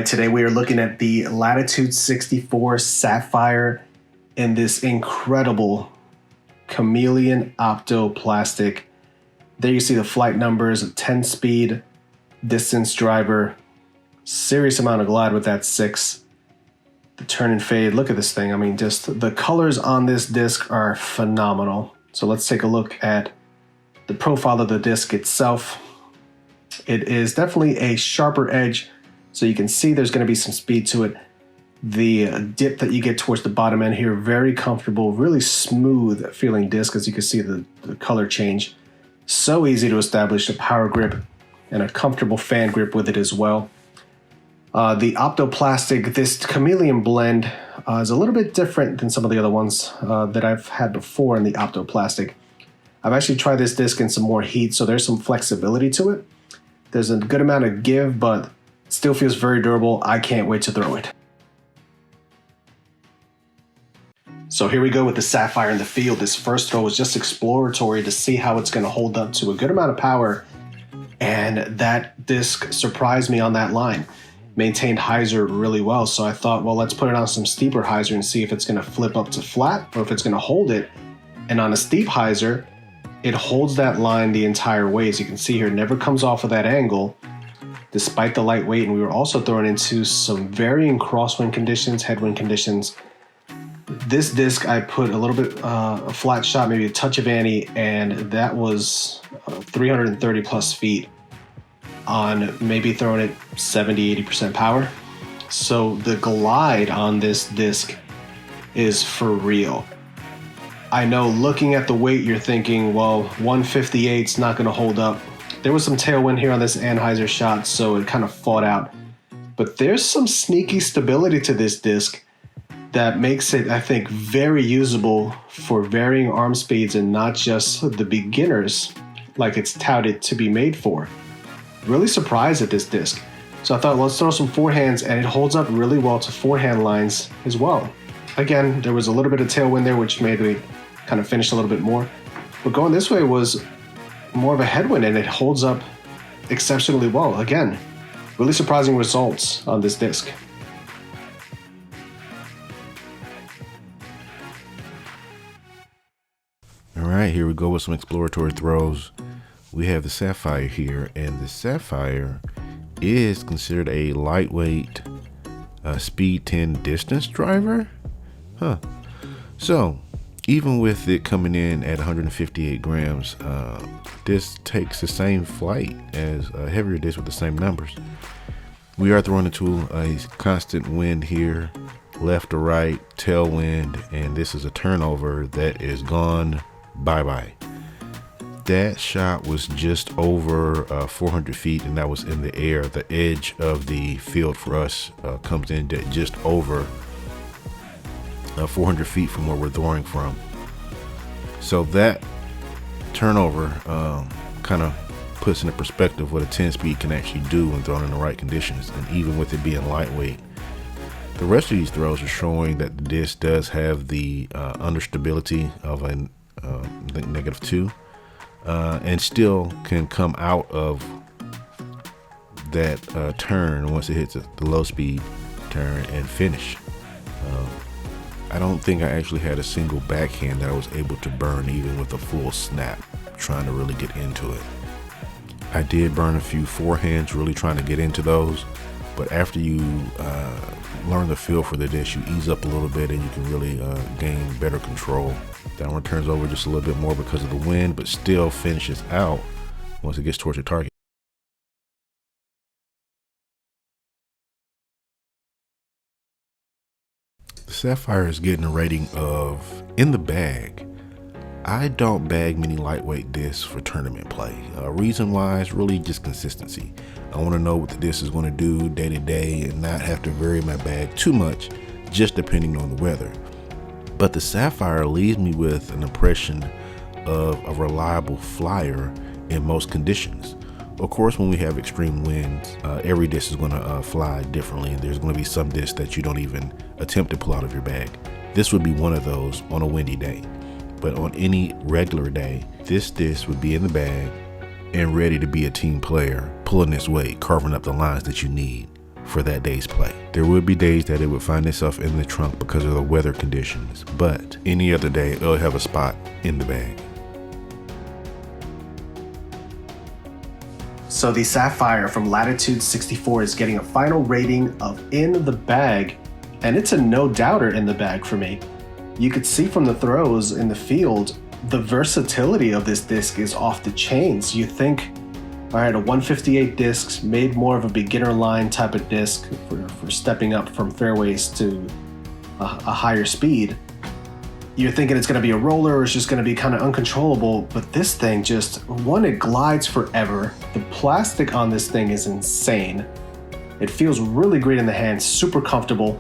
right, today we are looking at the Latitude64 Sapphire in this incredible Chameleon Opto Plastic. There you see the flight numbers, 10 speed, distance driver, serious amount of glide with that 6. The turn and fade, look at this thing. I mean, just the colors on this disc are phenomenal. So let's take a look at the profile of the disc itself. It is definitely a sharper edge, so you can see there's going to be some speed to it. The dip that you get towards the bottom end here, very comfortable, really smooth feeling disc, as you can see the color change. So easy to establish a power grip and a comfortable fan grip with it as well. The Opto Plastic, this Chameleon blend is a little bit different than some of the other ones that I've had before in the Opto Plastic. I've actually tried this disc in some more heat, so there's some flexibility to it. There's a good amount of give, but it still feels very durable. I can't wait to throw it. So here we go with the Sapphire in the field. This first throw was just exploratory to see how it's going to hold up to a good amount of power. And that disc surprised me on that line. Maintained hyzer really well. So I thought, well, let's put it on some steeper hyzer and see if it's going to flip up to flat or if it's going to hold it. And on a steep hyzer, it holds that line the entire way. As you can see here, it never comes off of that angle, despite the light weight. And we were also thrown into some varying crosswind conditions, headwind conditions. This disc, I put a little bit a flat shot, maybe a touch of anti, and that was 330 plus feet on maybe throwing it 70-80% power. So the glide on this disc is for real. I know looking at the weight, you're thinking, well, 158's not going to hold up. There was some tailwind here on this anhyzer shot, so it kind of fought out. But there's some sneaky stability to this disc that makes it, I think, very usable for varying arm speeds and not just the beginners like it's touted to be made for. Really surprised at this disc. So I thought, let's throw some forehands, and it holds up really well to forehand lines as well. Again, there was a little bit of tailwind there, which made me kind of finish a little bit more. But going this way was more of a headwind, and it holds up exceptionally well. Again, really surprising results on this disc. All right, here we go with some exploratory throws. We have the Sapphire here, and the Sapphire is considered a lightweight speed 10 distance driver. So even with it coming in at 158 grams, this takes the same flight as a heavier disc with the same numbers. We are throwing into a constant wind here, left to right, tailwind, and this is a turnover that is gone bye-bye. That shot was just over 400 feet, and that was in the air. The edge of the field for us comes in at just over 400 feet from where we're throwing from. So that turnover kind of puts into perspective what a 10 speed can actually do when thrown in the right conditions, and even with it being lightweight. The rest of these throws are showing that the disc does have the understability of a I think -2, and still can come out of that turn once it hits the low speed turn and finish. I don't think I actually had a single backhand that I was able to burn even with a full snap, trying to really get into it. I did burn a few forehands, really trying to get into those, but after you learn the feel for the disc, you ease up a little bit and you can really gain better control. That one turns over just a little bit more because of the wind, but still finishes out once it gets towards your target. The Sapphire is getting a rating of in the bag. I don't bag many lightweight discs for tournament play. Reason wise, really just consistency. I want to know what the disc is going to do day to day and not have to vary my bag too much, just depending on the weather. But the Sapphire leaves me with an impression of a reliable flyer in most conditions. Of course, when we have extreme winds, every disc is going to fly differently, and there's going to be some discs that you don't even attempt to pull out of your bag. This would be one of those on a windy day. But on any regular day, this disc would be in the bag and ready to be a team player, pulling its weight, carving up the lines that you need for that day's play. There would be days that it would find itself in the trunk because of the weather conditions, but any other day it'll have a spot in the bag. So the Sapphire from Latitude64 is getting a final rating of in the bag, and it's a no doubter in the bag for me. You could see from the throws in the field, the versatility of this disc is off the chains. You think, all right, a 158 disc made more of a beginner line type of disc for stepping up from fairways to a higher speed. You're thinking it's going to be a roller or it's just going to be kind of uncontrollable, but this thing just, one, it glides forever. The plastic on this thing is insane. It feels really great in the hand, super comfortable,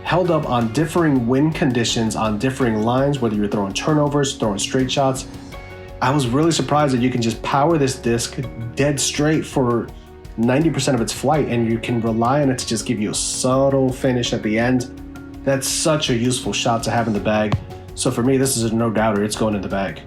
held up on differing wind conditions, on differing lines, whether you're throwing turnovers, throwing straight shots. I was really surprised that you can just power this disc dead straight for 90% of its flight, and you can rely on it to just give you a subtle finish at the end. That's such a useful shot to have in the bag. So for me, this is a no doubter, it's going in the bag.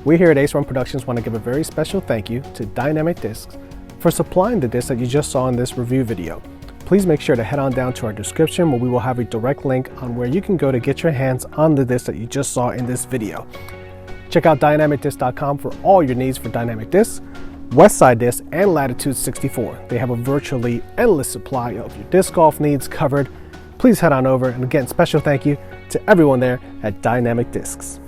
We here at Ace One Productions want to give a very special thank you to Dynamic Discs for supplying the disc that you just saw in this review video. Please make sure to head on down to our description where we will have a direct link on where you can go to get your hands on the disc that you just saw in this video. Check out dynamicdisc.com for all your needs for Dynamic Discs, Westside Discs, and Latitude64. They have a virtually endless supply of your disc golf needs covered. Please head on over, and again, special thank you to everyone there at Dynamic Discs.